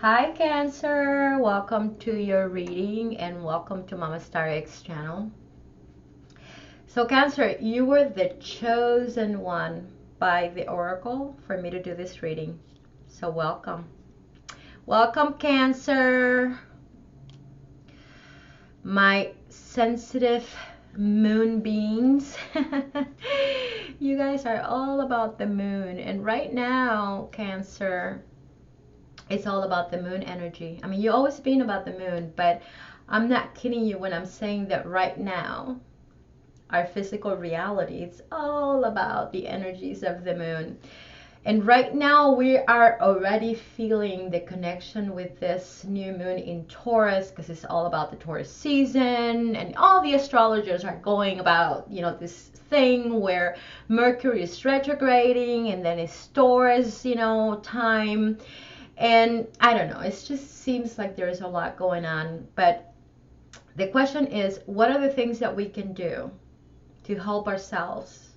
Hi Cancer, welcome to your reading and welcome to Mama Star X channel. So Cancer, you were the chosen one by the Oracle for me to do this reading. So welcome. Welcome Cancer. My sensitive moon beings. You guys are all about the moon, and right now Cancer, it's all about the moon energy. I mean, you've always been about the moon, but I'm not kidding you when I'm saying that right now, our physical reality, it's all about the energies of the moon. And right now, we are already feeling the connection with this new moon in Taurus because it's all about the Taurus season. And all the astrologers are going about, this thing where Mercury is retrograding and then it's Taurus, time. And I don't know, it just seems like there's a lot going on. But the question is, what are the things that we can do to help ourselves?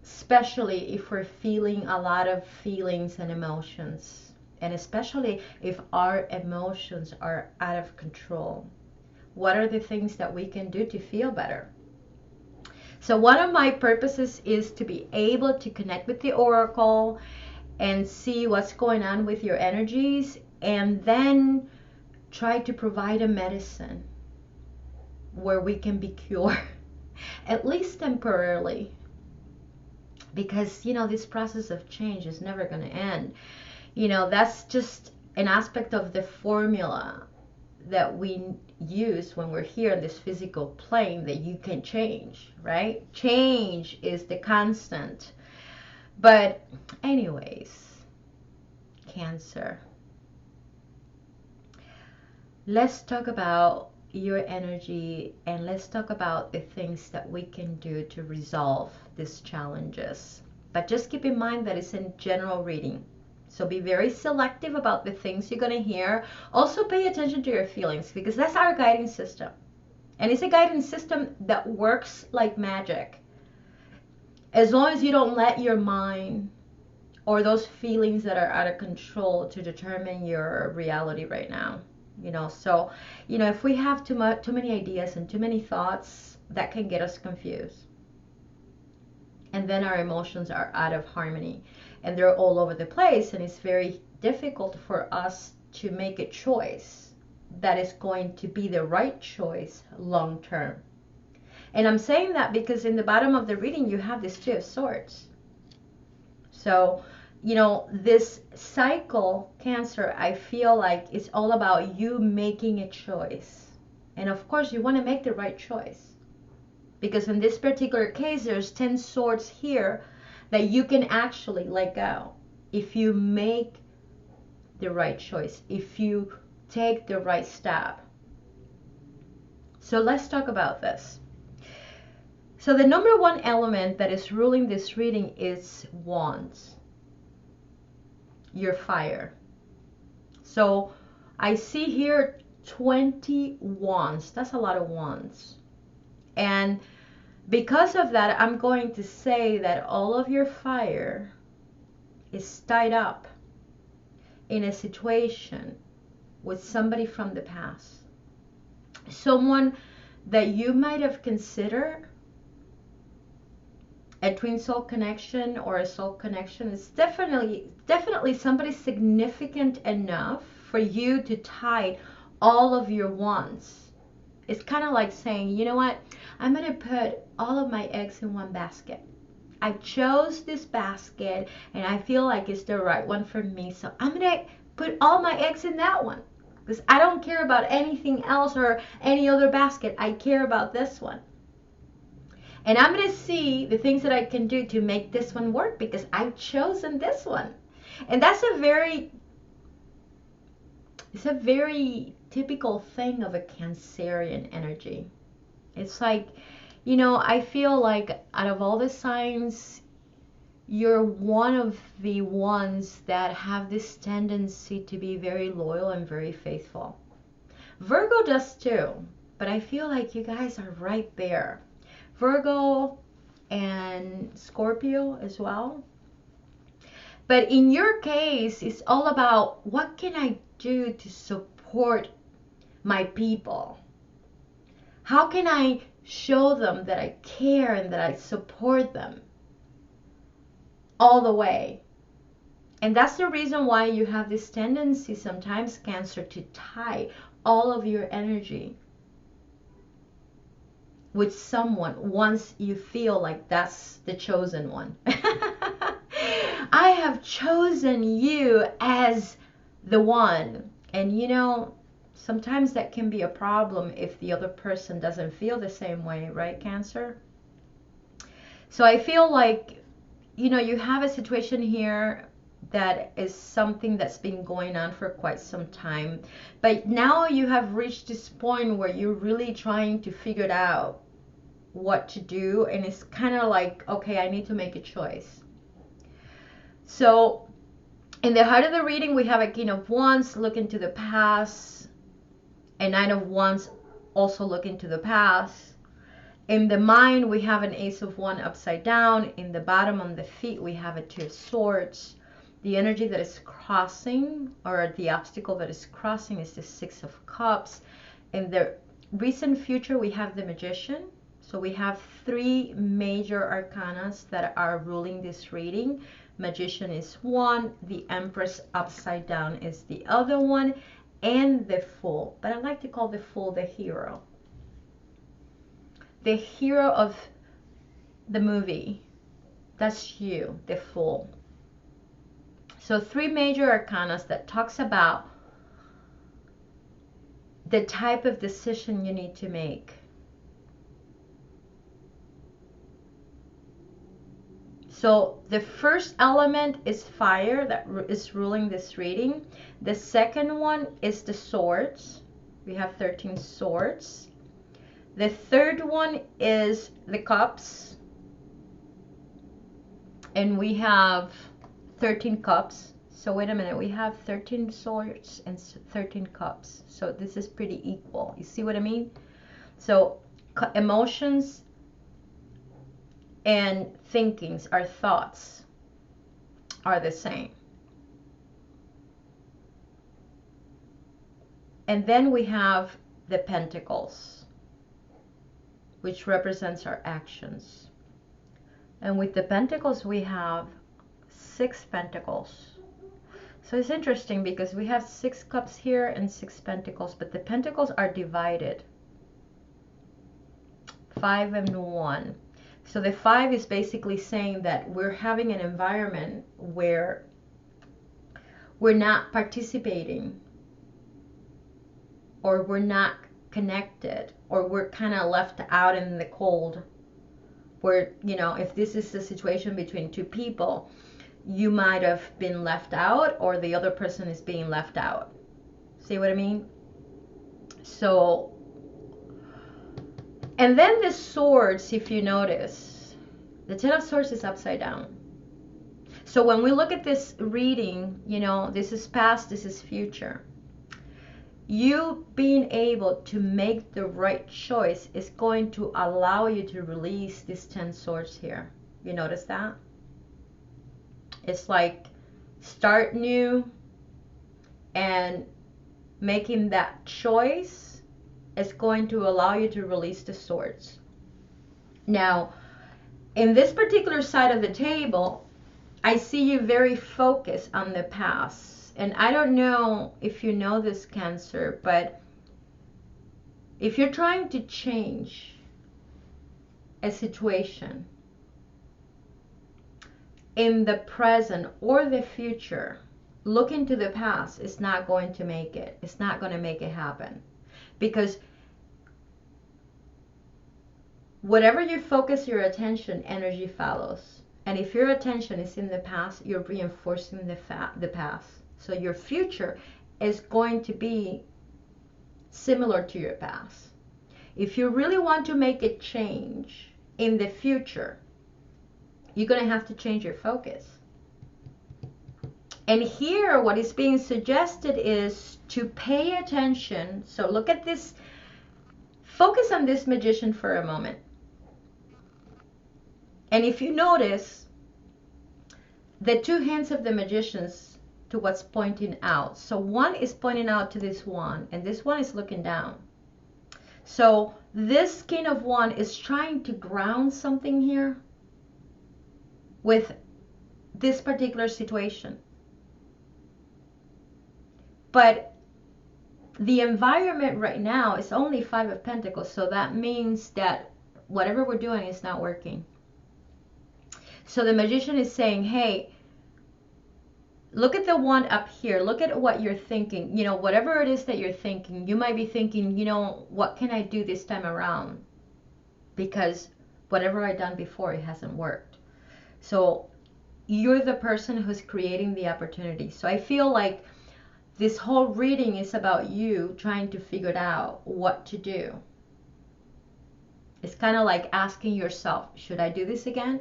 Especially if we're feeling a lot of feelings and emotions. And especially if our emotions are out of control. What are the things that we can do to feel better? So one of my purposes is to be able to connect with the Oracle and see what's going on with your energies, and then try to provide a medicine where we can be cured, at least temporarily. Because, this process of change is never going to end. That's just an aspect of the formula that we use when we're here in this physical plane, that you can change, right? Change is the constant. But anyways, Cancer, let's talk about your energy and let's talk about the things that we can do to resolve these challenges. But just keep in mind that it's a general reading. So be very selective about the things you're going to hear. Also pay attention to your feelings, because that's our guiding system. And it's a guiding system that works like magic. As long as you don't let your mind or those feelings that are out of control to determine your reality right now. So if we have too many ideas and too many thoughts, that can get us confused, and then our emotions are out of harmony and they're all over the place, and it's very difficult for us to make a choice that is going to be the right choice long term. And I'm saying that because in the bottom of the reading you have this Two of Swords. So this cycle, Cancer, I feel like it's all about you making a choice. And of course, you want to make the right choice. Because in this particular case, there's 10 swords here that you can actually let go if you make the right choice, if you take the right step. So let's talk about this. So the number one element that is ruling this reading is Wands. Your fire. So I see here 20 wands. That's a lot of wands. And because of that, I'm going to say that all of your fire is tied up in a situation with somebody from the past. Someone that you might have considered a twin soul connection or a soul connection. Is definitely somebody significant enough for you to tie all of your wands. It's kind of like saying, you know what, I'm going to put all of my eggs in one basket. I chose this basket and I feel like it's the right one for me, so I'm going to put all my eggs in that one, because I don't care about anything else or any other basket. I care about this one. And I'm going to see the things that I can do to make this one work, because I've chosen this one. And that's a very typical thing of a Cancerian energy. It's like, I feel like out of all the signs, you're one of the ones that have this tendency to be very loyal and very faithful. Virgo does too, but I feel like you guys are right there. Virgo and Scorpio as well. But in your case, it's all about what can I do to support my people? How can I show them that I care and that I support them all the way? And that's the reason why you have this tendency sometimes, Cancer, to tie all of your energy with someone once you feel like that's the chosen one. I have chosen you as the one. And you know, sometimes that can be a problem if the other person doesn't feel the same way, right, Cancer? So I feel like, you know, you have a situation here that is something that's been going on for quite some time. But now you have reached this point where you're really trying to figure it out what to do. And it's kind of like, okay, I need to make a choice. So in the heart of the reading, we have a King of Wands, look into the past. A Knight of Wands, also look into the past. In the mind, we have an Ace of Wands upside down. In the bottom, on the feet, we have a Two of Swords. The energy that is crossing, or the obstacle that is crossing, is the Six of Cups. In the recent future, we have the Magician. So we have three major arcanas that are ruling this reading. Magician is one, the Empress upside down is the other one, and the Fool. But I like to call the Fool the hero. The hero of the movie. That's you, the Fool. So three major arcanas that talks about the type of decision you need to make. So the first element is fire that is ruling this reading. The second one is the swords. We have 13 swords. The third one is the cups. And we have 13 cups. So wait a minute, we have 13 swords and 13 cups. So this is pretty equal. You see what I mean? So emotions and thinkings, our thoughts, are the same. And then we have the Pentacles, which represents our actions. And with the Pentacles, we have 6 Pentacles. So it's interesting because we have 6 cups here and 6 Pentacles, but the Pentacles are divided. 5 and 1. So the 5 is basically saying that we're having an environment where we're not participating, or we're not connected, or we're kind of left out in the cold. Where, you know, if this is a situation between two people, you might have been left out, or the other person is being left out. See what I mean? So, and then the swords, if you notice, the Ten of Swords is upside down. So when we look at this reading, you know, this is past, this is future. You being able to make the right choice is going to allow you to release these 10 swords here. You notice that? It's like start new, and making that choice is going to allow you to release the swords. Now, in this particular side of the table, I see you very focused on the past. And I don't know if you know this, Cancer, but if you're trying to change a situation in the present or the future, looking to the past is not going to make it. It's not going to make it happen. Because whatever you focus your attention, energy follows. And if your attention is in the past, you're reinforcing the past. So your future is going to be similar to your past. If you really want to make a change in the future, you're going to have to change your focus. And here, what is being suggested is to pay attention. So look at this. Focus on this Magician for a moment. And if you notice, the two hands of the magicians to what's pointing out. So one is pointing out to this one, and this one is looking down. So this King of Wands is trying to ground something here with this particular situation. But the environment right now is only Five of Pentacles, so that means that whatever we're doing is not working. So the magician is saying, hey, look at the one up here. Look at what you're thinking. You know, whatever it is that you're thinking, you might be thinking, you know, what can I do this time around? Because whatever I've done before, it hasn't worked. So you're the person who's creating the opportunity. So I feel like this whole reading is about you trying to figure out what to do. It's kind of like asking yourself, should I do this again?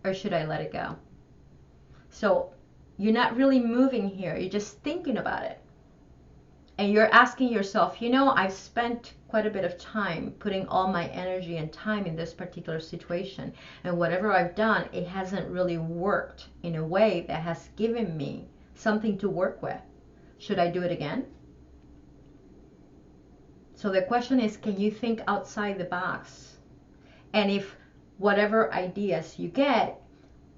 Or should I let it go? So you're not really moving here. You're just thinking about it. And you're asking yourself, you know, I've spent quite a bit of time putting all my energy and time in this particular situation. And whatever I've done, it hasn't really worked in a way that has given me something to work with. Should I do it again? So the question is, can you think outside the box? And if whatever ideas you get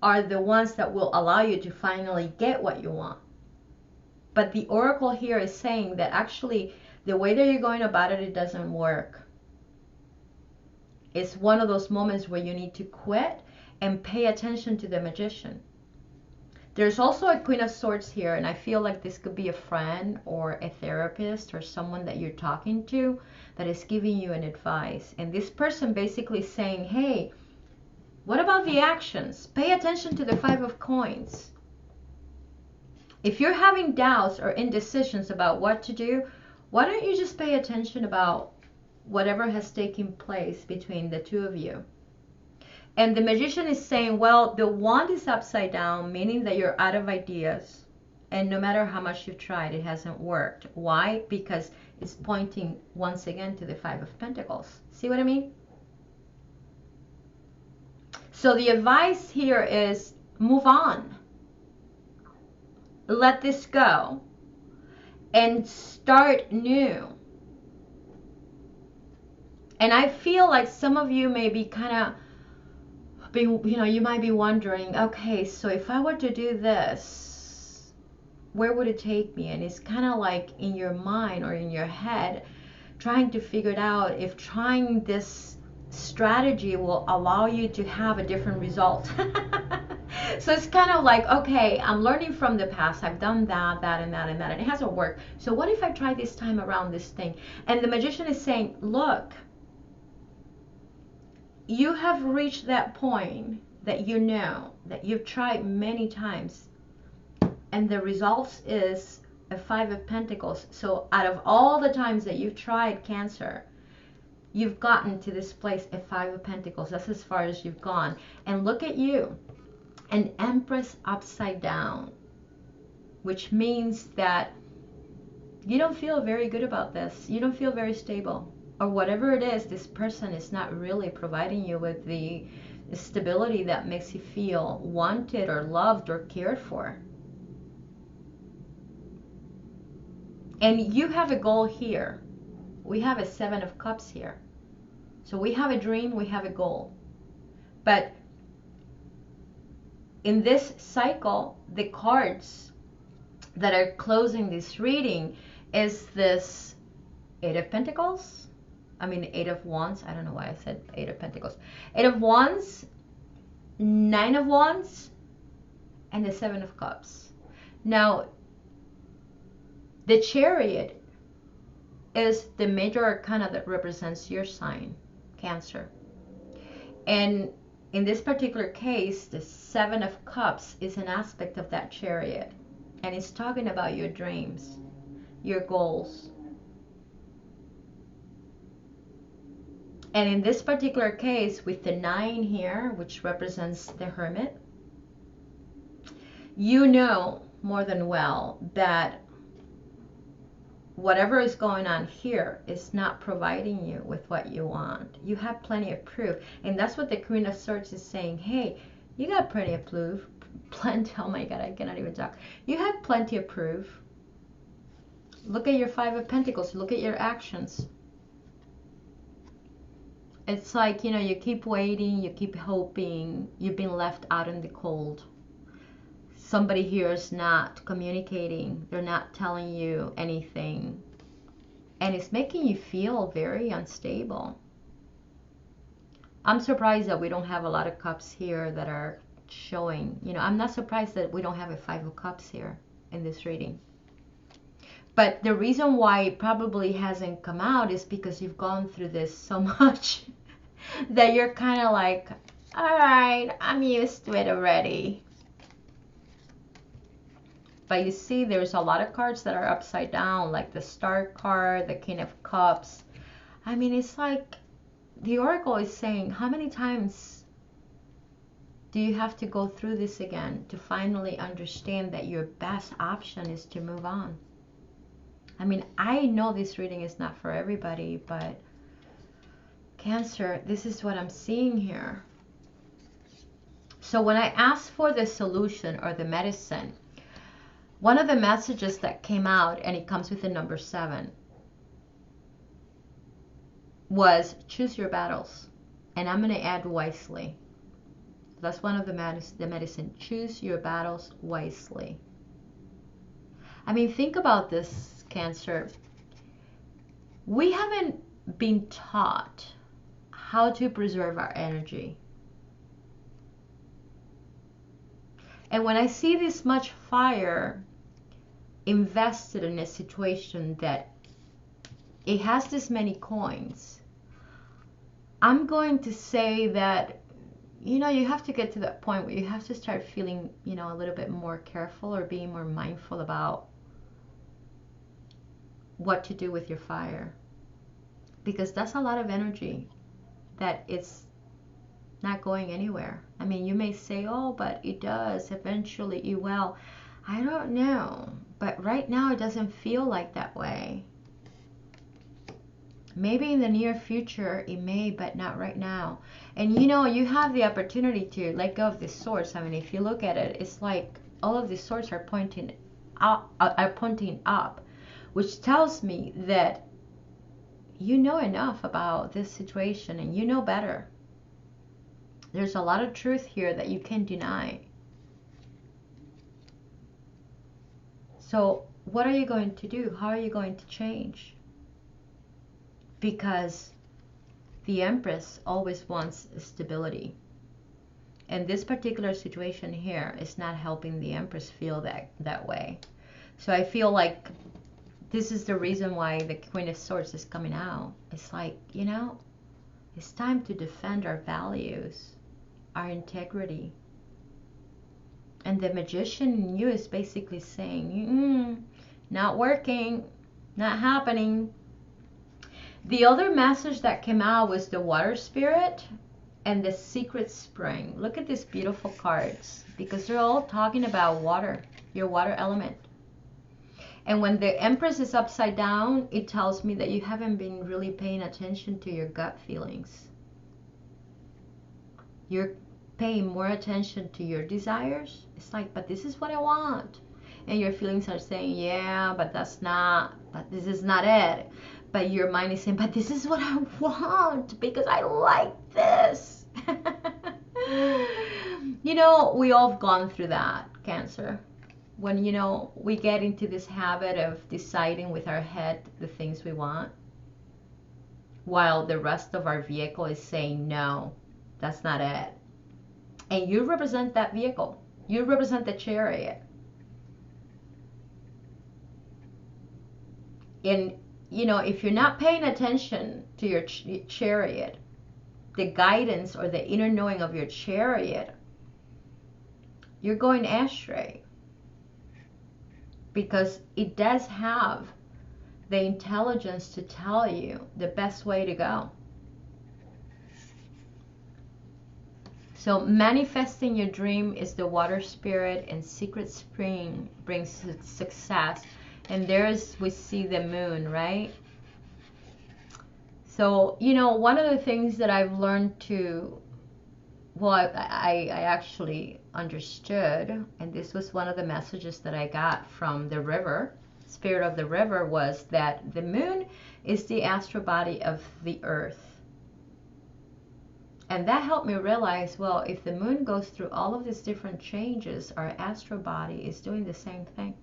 are the ones that will allow you to finally get what you want. But the oracle here is saying that actually the way that you're going about it, it doesn't work. It's one of those moments where you need to quit and pay attention to the magician. There's also a Queen of Swords here, and I feel like this could be a friend or a therapist or someone that you're talking to that is giving you an advice. And this person basically saying, hey, what about the actions? Pay attention to the Five of Coins. If you're having doubts or indecisions about what to do, why don't you just pay attention about whatever has taken place between the two of you? And the magician is saying, well, the wand is upside down, meaning that you're out of ideas. And no matter how much you've tried, it hasn't worked. Why? Because it's pointing once again to the Five of Pentacles. See what I mean? So the advice here is move on. Let this go and start new. And I feel like some of you may be kind of, you might be wondering, okay, so if I were to do this, where would it take me? And it's kind of like in your mind or in your head, trying to figure it out if trying this strategy will allow you to have a different result. So it's kind of like, okay, I'm learning from the past. I've done that, and it hasn't worked. So what if I try this time around this thing? And the magician is saying, look, you have reached that point that you know that you've tried many times, and the results is a Five of Pentacles. So out of all the times that you've tried Cancer, you've gotten to this place, a Five of Pentacles. That's as far as you've gone. And look at you, an Empress upside down, which means that you don't feel very good about this. You don't feel very stable. Or whatever it is, this person is not really providing you with the stability that makes you feel wanted or loved or cared for. And you have a goal here. We have a Seven of Cups here. So we have a dream, we have a goal. But in this cycle, the cards that are closing this reading is this Eight of Pentacles. Eight of Wands. I don't know why I said Eight of Pentacles. Eight of Wands, Nine of Wands, and the Seven of Cups. Now, the Chariot is the major arcana that represents your sign, Cancer. And in this particular case, the Seven of Cups is an aspect of that Chariot. And it's talking about your dreams, your goals. And in this particular case, with the 9 here, which represents the Hermit, you know more than well that whatever is going on here is not providing you with what you want. You have plenty of proof. And that's what the Queen of Swords is saying. Hey, you got plenty of plenty. Oh my God, I cannot even talk. You have plenty of proof. Look at your Five of Pentacles. Look at your actions. It's like, you know, you keep waiting, you keep hoping, you've been left out in the cold. Somebody here is not communicating, they're not telling you anything, and it's making you feel very unstable. I'm surprised that we don't have a lot of cups here that are showing, you know, I'm not surprised that we don't have a Five of Cups here in this reading. But the reason why it probably hasn't come out is because you've gone through this so much that you're kind of like, all right, I'm used to it already. But you see, there's a lot of cards that are upside down, like the Star card, the King of Cups. I mean, it's like the Oracle is saying, how many times do you have to go through this again to finally understand that your best option is to move on? I mean, I know this reading is not for everybody, but Cancer, this is what I'm seeing here. So when I asked for the solution or the medicine, one of the messages that came out, and it comes with the number 7, was choose your battles. And I'm going to add wisely. That's one of the medicine. Choose your battles wisely. I mean, think about this, Cancer. We haven't been taught how to preserve our energy. And when I see this much fire invested in a situation that it has this many coins, I'm going to say that, you know, you have to get to that point where you have to start feeling, you know, a little bit more careful or being more mindful about what to do with your fire. Because that's a lot of energy that it's not going anywhere. I mean, you may say, oh, but it does. Eventually it will. I don't know. But right now it doesn't feel like that way. Maybe in the near future it may, but not right now. And you know, you have the opportunity to let go of the swords. I mean, if you look at it, it's like all of the swords are pointing up, which tells me that you know enough about this situation and you know better. There's a lot of truth here that you can't deny. So what are you going to do? How are you going to change? Because the Empress always wants stability. And this particular situation here is not helping the Empress feel that way. So I feel like this is the reason why the Queen of Swords is coming out. It's like, you know, it's time to defend our values, our integrity. And the Magician in you is basically saying, not working, not happening. The other message that came out was the Water Spirit and the Secret Spring. Look at these beautiful cards, because they're all talking about water, your water element. And when the Empress is upside down, it tells me that you haven't been really paying attention to your gut feelings. You're paying more attention to your desires. It's like, but this is what I want. And your feelings are saying, yeah, but that's not, but this is not it. But your mind is saying, but this is what I want because I like this. You know, we all have gone through that, Cancer. When, you know, we get into this habit of deciding with our head the things we want, while the rest of our vehicle is saying, no, that's not it. And you represent that vehicle. You represent the chariot. And, you know, if you're not paying attention to your chariot, the guidance or the inner knowing of your chariot, you're going astray. Because it does have the intelligence to tell you the best way to go. So manifesting your dream is the Water Spirit, and Secret Spring brings success. And there's, we see the moon, right? So, you know, one of the things that I've learned to well, I actually understood, and this was one of the messages that I got from the river, spirit of the river, was that the moon is the astral body of the earth. And that helped me realize, well, if the moon goes through all of these different changes, our astral body is doing the same thing.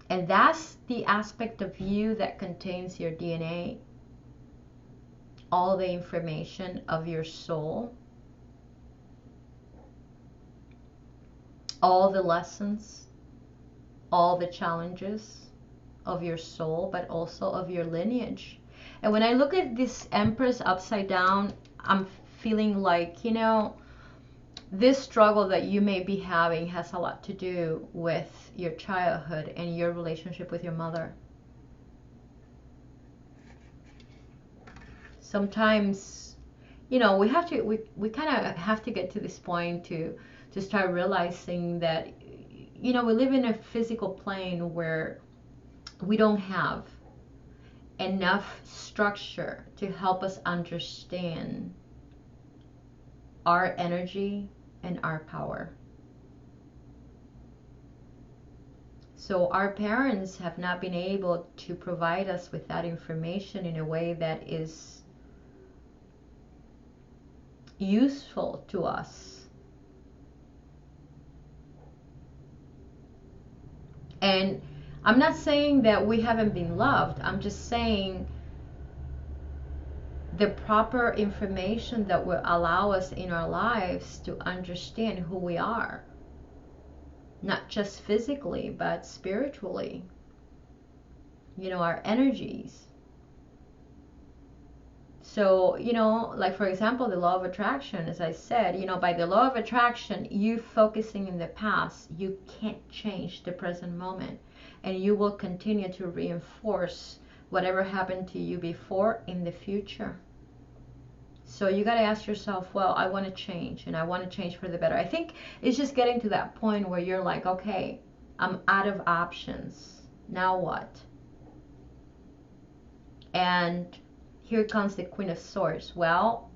And that's the aspect of you that contains your DNA, all the information of your soul, all the lessons, all the challenges of your soul, but also of your lineage. And when I look at this Empress upside down, I'm feeling like, you know, this struggle that you may be having has a lot to do with your childhood and your relationship with your mother. Sometimes, you know, we kind of have to get to this point to start realizing that, you know, we live in a physical plane where we don't have enough structure to help us understand our energy and our power. So our parents have not been able to provide us with that information in a way that is useful to us. And I'm not saying that we haven't been loved. I'm just saying the proper information that will allow us in our lives to understand who we are. Not just physically, but spiritually. You know, our energies. So, you know, like for example, the law of attraction, as I said, you know, by the law of attraction, you focusing in the past, you can't change the present moment. And you will continue to reinforce whatever happened to you before in the future. So you got to ask yourself, well, I want to change, and I want to change for the better. I think it's just getting to that point where you're like, okay, I'm out of options. Now what? And here comes the Queen of Swords. Well,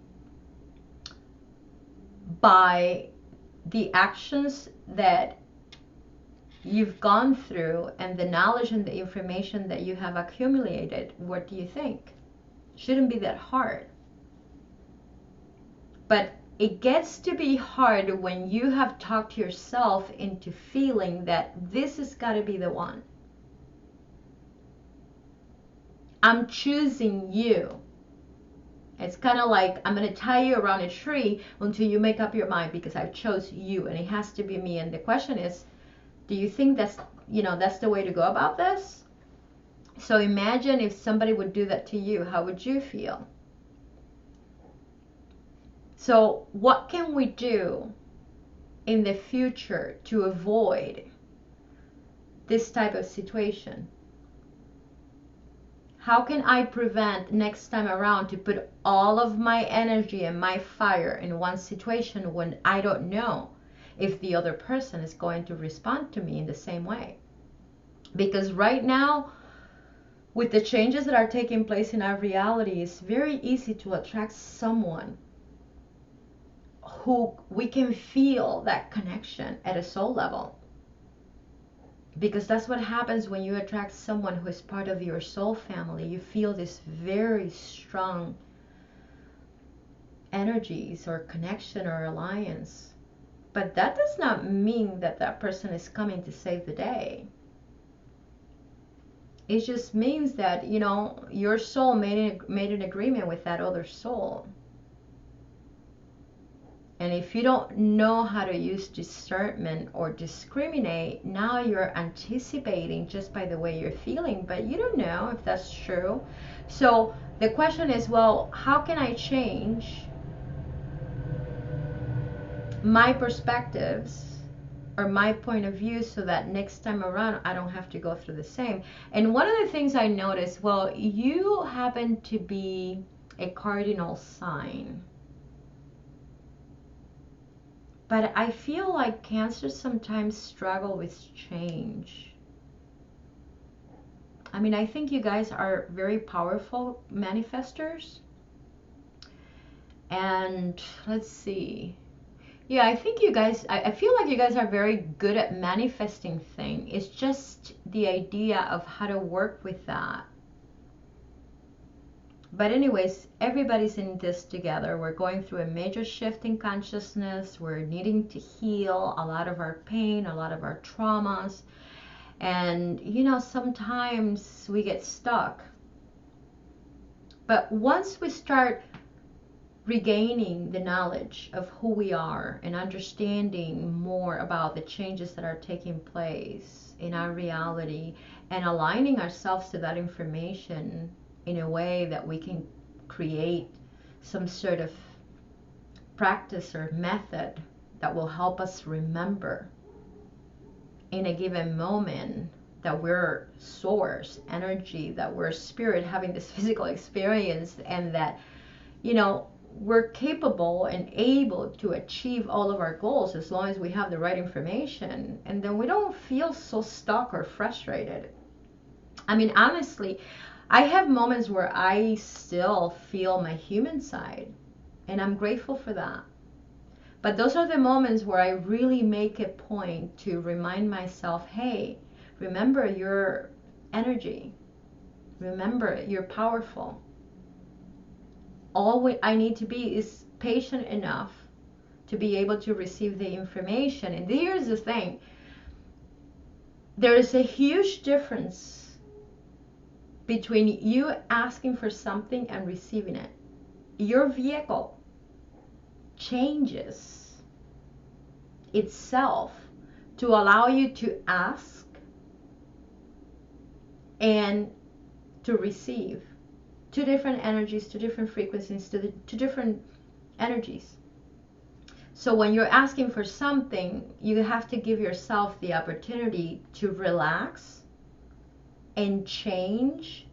by the actions that you've gone through and the knowledge and the information that you have accumulated, what do you think? Shouldn't be that hard. But it gets to be hard when you have talked yourself into feeling that this has got to be the one. I'm choosing you. It's kind of like I'm going to tie you around a tree until you make up your mind because I chose you and it has to be me. And the question is, do you think that's, you know, that's the way to go about this? So imagine if somebody would do that to you, how would you feel? So what can we do in the future to avoid this type of situation? How can I prevent next time around to put all of my energy and my fire in one situation when I don't know if the other person is going to respond to me in the same way? Because right now, with the changes that are taking place in our reality, it's very easy to attract someone who we can feel that connection at a soul level. Because that's what happens when you attract someone who is part of your soul family. You feel this very strong energies or connection or alliance. But that does not mean that that person is coming to save the day. It just means that, you know, your soul made an agreement with that other soul. And if you don't know how to use discernment or discriminate, now you're anticipating just by the way you're feeling, but you don't know if that's true. So the question is, well, how can I change my perspectives or my point of view so that next time around I don't have to go through the same? And one of the things I noticed, well, you happen to be a cardinal sign. But I feel like Cancers sometimes struggle with change. I mean, I think you guys are very powerful manifestors. And let's see. Yeah, I think you guys, I feel like you guys are very good at manifesting things. It's just the idea of how to work with that. But anyways, everybody's in this together. We're going through a major shift in consciousness. We're needing to heal a lot of our pain, a lot of our traumas. And, you know, sometimes we get stuck. But once we start regaining the knowledge of who we are and understanding more about the changes that are taking place in our reality and aligning ourselves to that information in a way that we can create some sort of practice or method that will help us remember in a given moment that we're source energy, that we're spirit having this physical experience, and that, you know, we're capable and able to achieve all of our goals as long as we have the right information, and then we don't feel so stuck or frustrated. I mean, honestly, I have moments where I still feel my human side, and I'm grateful for that. But those are the moments where I really make a point to remind myself, hey, remember your energy. Remember, you're powerful. All I need to be is patient enough to be able to receive the information. And here's the thing. There is a huge difference between you asking for something and receiving it. Your vehicle changes itself to allow you to ask and to receive. Two different energies, two different frequencies, two different energies. So when you're asking for something, you have to give yourself the opportunity to relax and change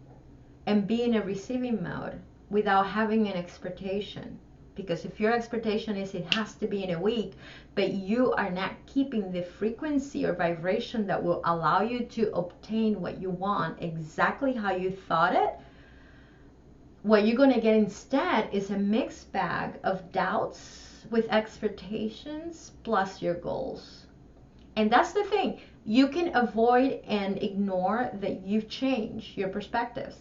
and be in a receiving mode without having an expectation. Because if your expectation is it has to be in a week, but you are not keeping the frequency or vibration that will allow you to obtain what you want exactly how you thought it, what you're going to get instead is a mixed bag of doubts with expectations plus your goals. And that's the thing. You can avoid and ignore that you've changed your perspectives,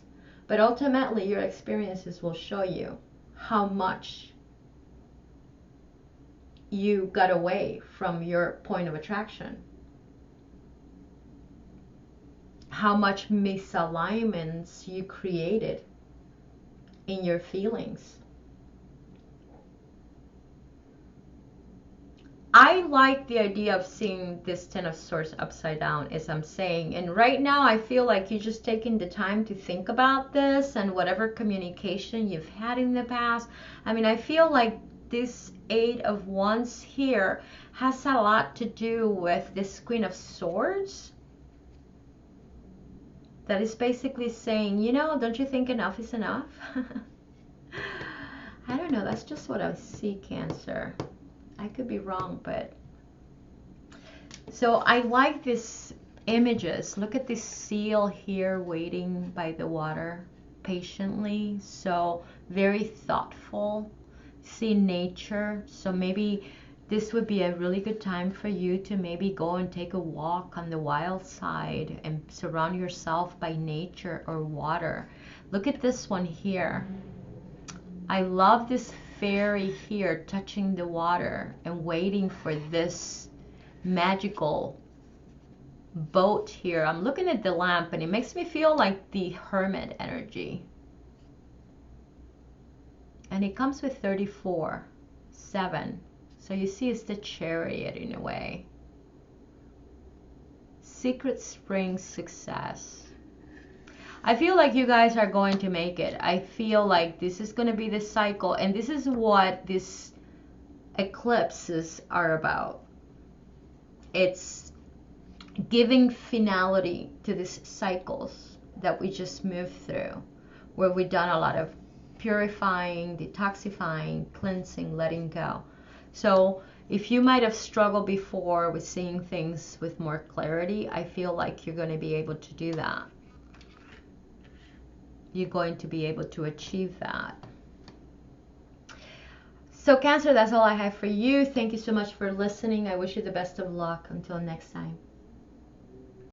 but ultimately your experiences will show you how much you got away from your point of attraction, how much misalignments you created in your feelings. I like the idea of seeing this Ten of Swords upside down, as I'm saying. And right now, I feel like you're just taking the time to think about this and whatever communication you've had in the past. I mean, I feel like this Eight of Wands here has a lot to do with this Queen of Swords. That is basically saying, you know, don't you think enough is enough? I don't know. That's just what I see, Cancer. I could be wrong, but so I like these images. Look at this seal here waiting by the water patiently. So very thoughtful. See nature. So maybe this would be a really good time for you to maybe go and take a walk on the wild side and surround yourself by nature or water. Look at this one here. I love this fairy here touching the water and waiting for this magical boat here. I'm looking at the lamp and it makes me feel like the Hermit energy. And it comes with 34, 7. So you see it's the Chariot in a way. Secret Spring Success. I feel like you guys are going to make it. I feel like this is going to be the cycle, and this is what these eclipses are about. It's giving finality to these cycles that we just moved through, where we've done a lot of purifying, detoxifying, cleansing, letting go. So if you might have struggled before with seeing things with more clarity, I feel like you're going to be able to do that. You're going to be able to achieve that. So Cancer, that's all I have for you. Thank you so much for listening. I wish you the best of luck. Until next time.